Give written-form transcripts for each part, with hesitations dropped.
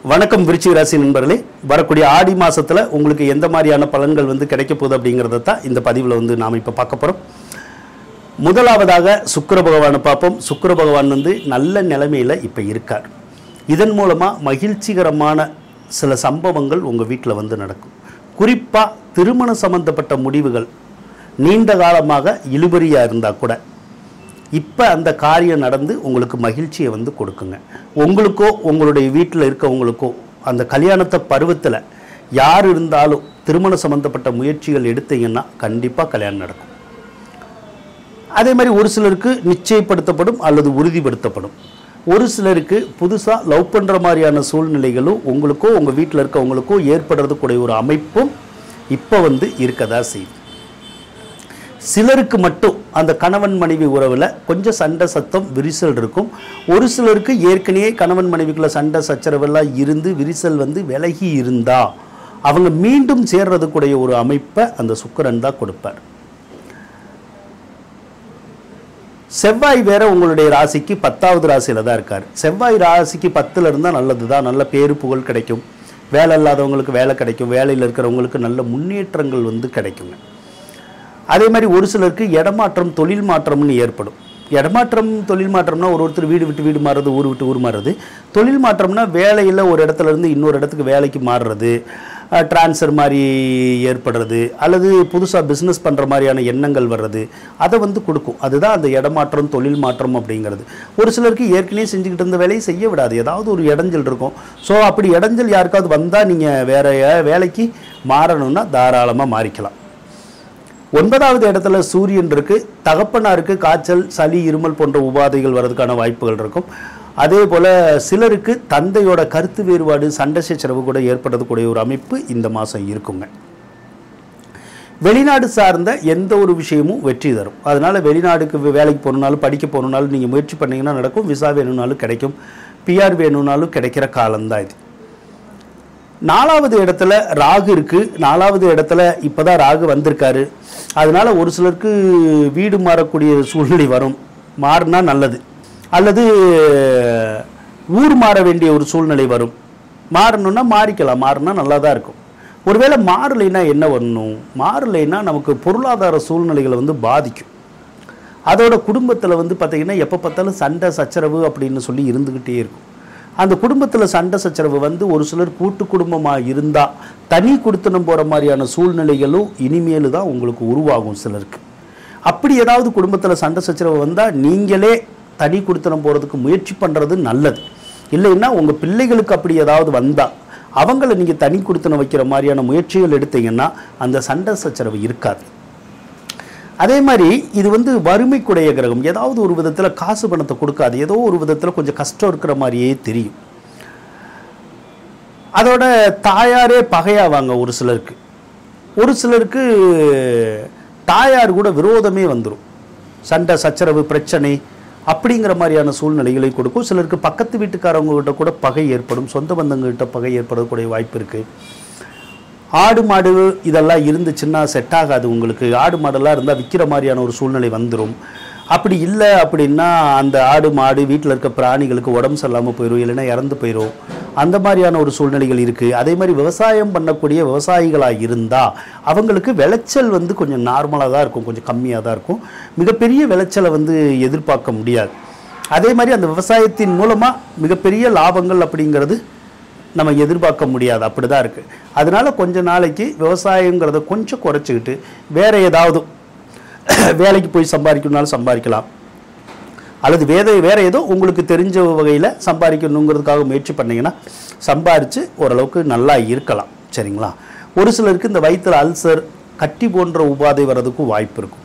வணக்கம் விருச்சிக ராசி நண்பர்களே. வரக்கூடிய ஆடி மாசத்துல உங்களுக்கு எந்த மாதிரியான பலன்கள் கிடைக்க போகுது அப்படிங்கறத தான் இந்த பதிவுல நாம இப்ப பார்க்க போறோம். முதலாவதாக சுக்கிர பகவானை பார்ப்போம். சுக்கிர பகவான் நல்ல நிலைமையில இப்ப இருக்கார். இதன் மூலமா மகிழ்ச்சிகரமான சில சம்பவங்கள் உங்க வீட்டில் நடக்கும். குறிப்பா திருமண சம்பந்தப்பட்ட முடிவுகள் நீண்ட காலமாக இழுபறியா இருந்தா கூட இப்போ அந்த காரியம் நடந்து உங்களுக்கு மகிழ்ச்சியை கொடுக்குங்க. உங்களுக்கோ உங்களுடைய வீட்டில் இருக்கவங்களுக்கோ அந்த கல்யாணத்தை பருவத்தில் யார் இருந்தாலும் திருமண சம்பந்தப்பட்ட முயற்சிகள் எடுத்தீங்கன்னா கண்டிப்பாக கல்யாணம் நடக்கும். அதே மாதிரி ஒரு சிலருக்கு நிச்சயப்படுத்தப்படும் அல்லது உறுதிப்படுத்தப்படும். ஒரு சிலருக்கு புதுசாக லவ் பண்ணுற மாதிரியான சூழ்நிலைகளும் உங்களுக்கோ உங்கள் வீட்டில் இருக்கவங்களுக்கோ ஏற்படுறதுக்கூடிய ஒரு அமைப்பும் இப்போ இருக்கதா செய்யுது. சிலருக்கு மட்டும் அந்த கணவன் மனைவி உறவில் கொஞ்சம் சண்டை சத்தம் விரிசல் இருக்கும். ஒரு சிலருக்கு ஏற்கனவே கணவன் மனைவிக்குள்ள சண்டை சச்சரவெல்லாம் இருந்து விரிசல் விலகி இருந்தா அவங்க மீண்டும் சேர்றதுக்குடைய ஒரு அமைப்பை அந்த சுக்கிரன் தான் கொடுப்பார். செவ்வாய் வேற உங்களுடைய ராசிக்கு 10வது ராசியில தான் இருக்கார். செவ்வாய் ராசிக்கு 10ல் இருந்தால் நல்லது தான். நல்ல பேரு புகழ் கிடைக்கும். வேலை இல்லாதவங்களுக்கு வேலை கிடைக்கும். வேலையில் இருக்கிறவங்களுக்கு நல்ல முன்னேற்றங்கள் கிடைக்குங்க. அதே மாதிரி ஒரு சிலருக்கு இடமாற்றம் தொழில் மாற்றம்னு ஏற்படும். இடமாற்றம் தொழில் மாற்றம்னா ஒருத்தர் வீடு விட்டு வீடு மாறுறது, ஊர் விட்டு ஊர் மாறுறது. தொழில் மாற்றம்னா வேலையில் ஒரு இடத்துல இருந்து இன்னொரு இடத்துக்கு வேலைக்கு மாறுறது, டிரான்ஸ்ஃபர் மாதிரி ஏற்படுறது, அல்லது புதுசாக பிஸ்னஸ் பண்ணுற மாதிரியான எண்ணங்கள் வர்றது, அதை கொடுக்கும். அதுதான் அந்த இடமாற்றம் தொழில் மாற்றம் அப்படிங்கிறது. ஒரு சிலருக்கு ஏற்கனவே செஞ்சுக்கிட்டு இருந்த வேலையை செய்ய விடாது. ஏதாவது ஒரு இடைஞ்சல் இருக்கும். ஸோ அப்படி இடைஞ்சல் யாருக்காவது வந்தால் நீங்கள் வேற வேலைக்கு மாறணும்னா தாராளமாக மாறிக்கலாம். 9வது இடத்துல சூரியன் இருக்கு. தகப்பனாருக்கு காய்ச்சல், சளி, இருமல் போன்ற உபாதைகள் வர்றதுக்கான வாய்ப்புகள் இருக்கும். அதே போல சிலருக்கு தந்தையோட கருத்து வேறுபாடு, சண்டை சச்சரவு கூட ஏற்படுறதுக்கூடிய ஒரு அமைப்பு இந்த மாதம் இருக்குங்க. வெளிநாடு சார்ந்த எந்த ஒரு விஷயமும் வெற்றி தரும். அதனால வெளிநாடுக்கு வேலைக்கு போகணுனாலும் படிக்க போகணுனாலும் நீங்கள் முயற்சி பண்ணீங்கன்னா நடக்கும். விசா வேணும்னாலும் கிடைக்கும். பிஆர் வேணும்னாலும் கிடைக்கிற காலம்தான் இது. 4வது இடத்துல ராகு இருக்கு. 4வது இடத்துல இப்போதான் ராகு வந்திருக்காரு. அதனால ஒரு சிலருக்கு வீடு மாறக்கூடிய சூழ்நிலை வரும். மாறினா நல்லது. அல்லது ஊர் மாற வேண்டிய ஒரு சூழ்நிலை வரும். மாறணும்னா மாறிக்கலாம். மாறினா நல்லா தான் இருக்கும். ஒருவேளை மாறலைன்னா என்ன வரணும்? மாறலைன்னா நமக்கு பொருளாதார சூழ்நிலைகளை பாதிக்கும். அதோட குடும்பத்தில் பார்த்தீங்கன்னா எப்போ பார்த்தாலும் சண்டை சச்சரவு அப்படின்னு சொல்லி இருந்துக்கிட்டே இருக்கும். அந்த குடும்பத்தில் சண்டை சச்சரவு ஒரு சிலர் கூட்டு குடும்பமாக இருந்தால் தனி குடித்தனம் போகிற மாதிரியான சூழ்நிலைகளும் இனிமேல் தான் உங்களுக்கு உருவாகும் சிலருக்கு. அப்படி ஏதாவது குடும்பத்தில் சண்டை சச்சரவு வந்தால் நீங்களே தனி குடித்தனம் போகிறதுக்கு முயற்சி பண்ணுறது நல்லது. இல்லைன்னா உங்கள் பிள்ளைகளுக்கு அப்படி ஏதாவது வந்தால் அவங்கள நீங்கள் தனி குடித்தனம் வைக்கிற மாதிரியான முயற்சிகள் எடுத்தீங்கன்னா அந்த சண்டை சச்சரவு இருக்காது. அதே மாதிரி இது வறுமைக்குடைய கிரகம். ஏதாவது ஒரு விதத்தில் காசு பணத்தை கொடுக்காது. ஏதோ ஒரு விதத்தில் கொஞ்சம் கஷ்டம் இருக்கிற மாதிரியே தெரியும். அதோட தாயாரே பகையாவாங்க ஒரு சிலருக்கு. ஒரு சிலருக்கு தாயார் கூட விரோதமே வந்துடும். சண்டை சச்சரவு பிரச்சனை அப்படிங்கிற மாதிரியான சூழ்நிலைகளை கொடுக்கும். சிலருக்கு பக்கத்து வீட்டுக்காரவங்க கிட்ட கூட பகை ஏற்படும். சொந்த பந்தங்கள்கிட்ட பகை ஏற்படக்கூடிய வாய்ப்பு இருக்குது. ஆடு மாடு இதெல்லாம் இருந்துச்சுன்னா செட் ஆகாது உங்களுக்கு. ஆடு மாடெல்லாம் இருந்தால் விற்கிற மாதிரியான ஒரு சூழ்நிலை வந்துடும். அப்படி இல்லை அப்படின்னா அந்த ஆடு மாடு வீட்டில் இருக்க பிராணிகளுக்கு உடம்பு சரியில்லாமல் போயிடும். இல்லைன்னா இறந்து போயிடும். அந்த மாதிரியான ஒரு சூழ்நிலைகள் இருக்குது. அதே மாதிரி விவசாயம் பண்ணக்கூடிய விவசாயிகளாக இருந்தால் அவங்களுக்கு விளைச்சல் கொஞ்சம் நார்மலாக தான் இருக்கும். கொஞ்சம் கம்மியாக தான் இருக்கும். மிகப்பெரிய விளைச்சலை எதிர்பார்க்க முடியாது. அதே மாதிரி அந்த விவசாயத்தின் மூலமாக மிகப்பெரிய லாபங்கள் அப்படிங்கிறது நம்ம எதிர்பார்க்க முடியாது. அப்படி தான் இருக்குது. அதனால கொஞ்ச நாளைக்கு விவசாயங்கிறத கொஞ்சம் குறைச்சிக்கிட்டு வேற ஏதாவது வேலைக்கு போய் சம்பாதிக்கணும்னாலும் சம்பாதிக்கலாம். அல்லது வேற ஏதோ உங்களுக்கு தெரிஞ்ச வகையில் சம்பாதிக்கணுங்கிறதுக்காக முயற்சி பண்ணிங்கன்னா சம்பாரித்து ஓரளவுக்கு நல்லா இருக்கலாம். சரிங்களா? ஒரு சிலருக்கு இந்த வயிற்றில் அல்சர், கட்டி போன்ற உபாதை வர்றதுக்கும் வாய்ப்பு இருக்கும்.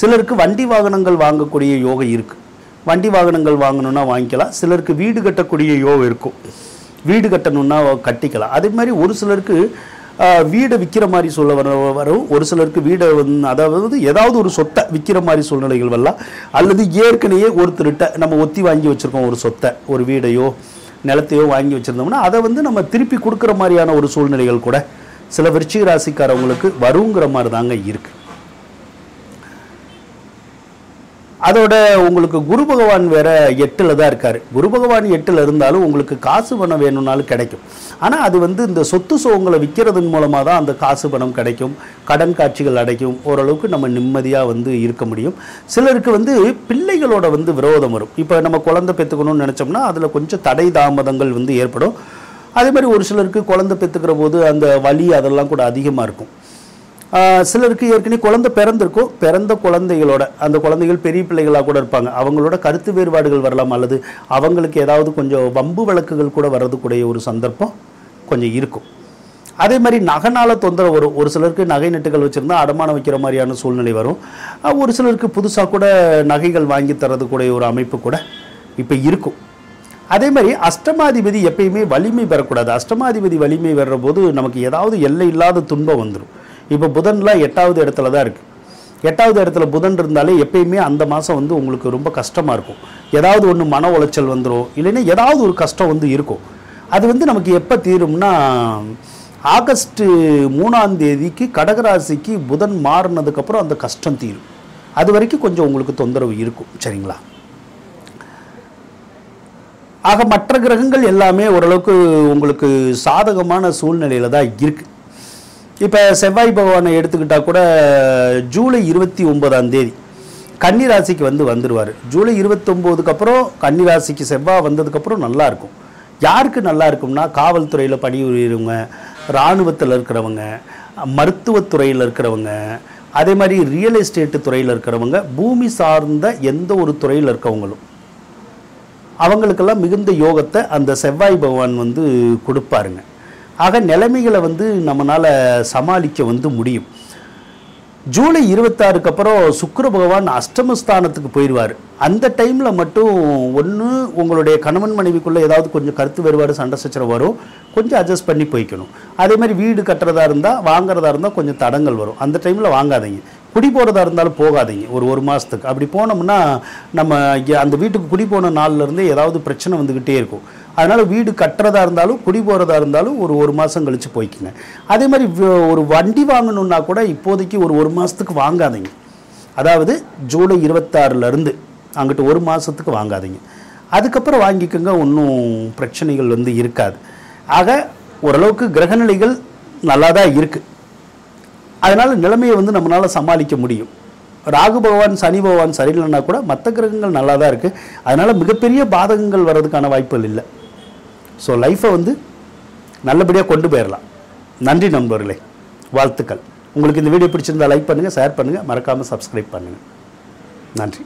சிலருக்கு வண்டி வாகனங்கள் வாங்கக்கூடிய யோகம் இருக்குது. வண்டி வாகனங்கள் வாங்கணுன்னா வாங்கிக்கலாம். சிலருக்கு வீடு கட்டக்கூடிய யோகம் இருக்கும். வீடு கட்டணும்னா கட்டிக்கலாம். அதே மாதிரி ஒரு சிலருக்கு வீடை விற்கிற மாதிரி வரும். ஒரு சிலருக்கு வீடை அதாவது ஏதாவது ஒரு சொத்தை விற்கிற மாதிரி சூழ்நிலைகள் வரலாம். அல்லது ஏற்கனவே ஒருத்தர்கிட்ட நம்ம ஒத்தி வாங்கி வச்சுருக்கோம் ஒரு சொத்தை, ஒரு வீடையோ நிலத்தையோ வாங்கி வச்சுருந்தோம்னா அதை நம்ம திருப்பி கொடுக்குற மாதிரியான ஒரு சூழ்நிலைகள் கூட சில விருச்சிக ராசிக்காரவங்களுக்கு வருங்கிற மாதிரி தாங்க இருக்குது. அதோட உங்களுக்கு குரு பகவான் வேற 8ல் தான் இருக்காரு. குரு பகவான் 8ல் இருந்தாலும் உங்களுக்கு காசு பணம் வேணும்னாலும் கிடைக்கும். ஆனால் அது வந்து இந்த சொத்து சுகங்களை விற்கிறதன் மூலமாக தான் அந்த காசு பணம் கிடைக்கும், கடன் காட்சிகள் அடைக்கும், ஓரளவுக்கு நம்ம நிம்மதியாக வந்து இருக்க முடியும். சிலருக்கு வந்து பிள்ளைகளோட வந்து விரோதம் வரும். இப்போ நம்ம குழந்தை பெற்றுக்கணும்னு நினச்சோம்னா அதில் கொஞ்சம் தடை தாமதங்கள் வந்து ஏற்படும். அதே மாதிரி ஒரு சிலருக்கு குழந்தை பெற்றுக்கிற போது அந்த வலி அதெல்லாம் கூட அதிகமாக இருக்கும். சிலருக்கு ஏற்கனவே குழந்தை பிறந்திருக்கும், பிறந்த குழந்தைகளோட அந்த குழந்தைகள் பெரிய பிள்ளைகளாக கூட இருப்பாங்க, அவங்களோட கருத்து வேறுபாடுகள் வரலாம், அல்லது அவங்களுக்கு ஏதாவது கொஞ்சம் வம்பு வழக்குகள் கூட வர்றதுக்குடைய ஒரு சந்தர்ப்பம் கொஞ்சம் இருக்கும். அதே மாதிரி நகைனால தொந்தரவு வரும். ஒரு சிலருக்கு நகை நட்டுகள் வச்சுருந்தா அடமானம் வைக்கிற மாதிரியான சூழ்நிலை வரும். ஒரு சிலருக்கு புதுசாக கூட நகைகள் வாங்கி தரதுக்கூடிய ஒரு அமைப்பு கூட இப்போ இருக்கும். அதே மாதிரி அஷ்டமாதிபதி எப்பயுமே வலிமை பெறக்கூடாது. அஷ்டமாதிபதி வலிமை வர்ற போது நமக்கு ஏதாவது எல்லை இல்லாத துன்பம் வந்துடும். இப்போ புதன்லாம் 8வது இடத்துல தான் இருக்குது. 8வது இடத்துல புதன் இருந்தாலே எப்பயுமே அந்த மாதம் வந்து உங்களுக்கு ரொம்ப கஷ்டமாக இருக்கும். ஏதாவது ஒன்று மன உளைச்சல் வந்துடும், இல்லைன்னா ஏதாவது ஒரு கஷ்டம் வந்து இருக்கும். அது வந்து நமக்கு எப்போ தீரும்னா ஆகஸ்ட் 3ஆம் தேதிக்கு கடகராசிக்கு புதன் மாறினதுக்கப்புறம் அந்த கஷ்டம் தீரும். அது வரைக்கும் கொஞ்சம் உங்களுக்கு தொந்தரவு இருக்கும். சரிங்களா? ஆக மற்ற கிரகங்கள் எல்லாமே ஓரளவுக்கு உங்களுக்கு சாதகமான சூழ்நிலையில் தான் இருக்குது. இப்போ செவ்வாய் பகவானை எடுத்துக்கிட்டால் கூட ஜூலை 29ஆம் தேதி கன்னிராசிக்கு வந்துடுவார். ஜூலை 29க்கு அப்புறம் கன்னிராசிக்கு செவ்வாய் வந்ததுக்கப்புறம் நல்லாயிருக்கும். யாருக்கு நல்லா இருக்கும்னா காவல்துறையில் பணிபுரியறவங்க, இராணுவத்தில் இருக்கிறவங்க, மருத்துவத்துறையில் இருக்கிறவங்க, அதே மாதிரி ரியல் எஸ்டேட்டு துறையில் இருக்கிறவங்க, பூமி சார்ந்த எந்த ஒரு துறையில் இருக்கவங்களும் அவங்களுக்கெல்லாம் மிகுந்த யோகத்தை அந்த செவ்வாய் பகவான் வந்து கொடுப்பாருங்க. ஆக நிலைமைகளை வந்து நம்மளால் சமாளிக்க வந்து முடியும். ஜூலை 26க்கு அப்புறம் சுக்கிர பகவான் அஷ்டமஸ்தானத்துக்கு போயிடுவார். அந்த டைமில் மட்டும் ஒன்று உங்களுடைய கணவன் மனைவிக்குள்ளே ஏதாவது கொஞ்சம் கருத்து வேறுபாடு சண்டை சச்சரவு வரும், கொஞ்சம் அட்ஜஸ்ட் பண்ணி போய்க்கணும். அதே மாதிரி வீடு கட்டுறதா இருந்தால் வாங்குறதா இருந்தால் கொஞ்சம் தடங்கள் வரும். அந்த டைமில் வாங்காதீங்க. குடி போகிறதா இருந்தாலும் போகாதீங்க ஒரு மாதத்துக்கு. அப்படி போனோம்னா நம்ம அந்த வீட்டுக்கு குடி போன நாள்லேருந்தே ஏதாவது பிரச்சனை வந்துக்கிட்டே இருக்கும். அதனால் வீடு கட்டுறதா இருந்தாலும் குடி போகிறதா இருந்தாலும் ஒரு மாதம் கழித்து போய்க்குங்க. அதே மாதிரி ஒரு வண்டி வாங்கணுன்னா கூட இப்போதைக்கு ஒரு மாதத்துக்கு வாங்காதீங்க. அதாவது ஜூலை 26லேருந்து அங்கிட்டு ஒரு மாதத்துக்கு வாங்காதீங்க. அதுக்கப்புறம் வாங்கிக்கோங்க, ஒன்றும் பிரச்சனைகள் வந்து இருக்காது. ஆக ஓரளவுக்கு கிரகநிலைகள் நல்லா தான் இருக்குது. அதனால் நிலைமையை வந்து நம்மளால் சமாளிக்க முடியும். ராகு பகவான் சனி பகவான் சரியில்லைன்னா கூட மற்ற கிரகங்கள் நல்லா தான் இருக்குது. அதனால் மிகப்பெரிய பாதகங்கள் வர்றதுக்கான வாய்ப்புகள் இல்லை. ஸோ லைஃப்பை வந்து நல்லபடியாக கொண்டு போயிடலாம். நன்றி நண்பர்களே, வாழ்த்துக்கள். உங்களுக்கு இந்த வீடியோ பிடிச்சிருந்தால் லைக் பண்ணுங்கள், ஷேர் பண்ணுங்கள், மறக்காமல் சப்ஸ்கிரைப் பண்ணுங்கள். நன்றி.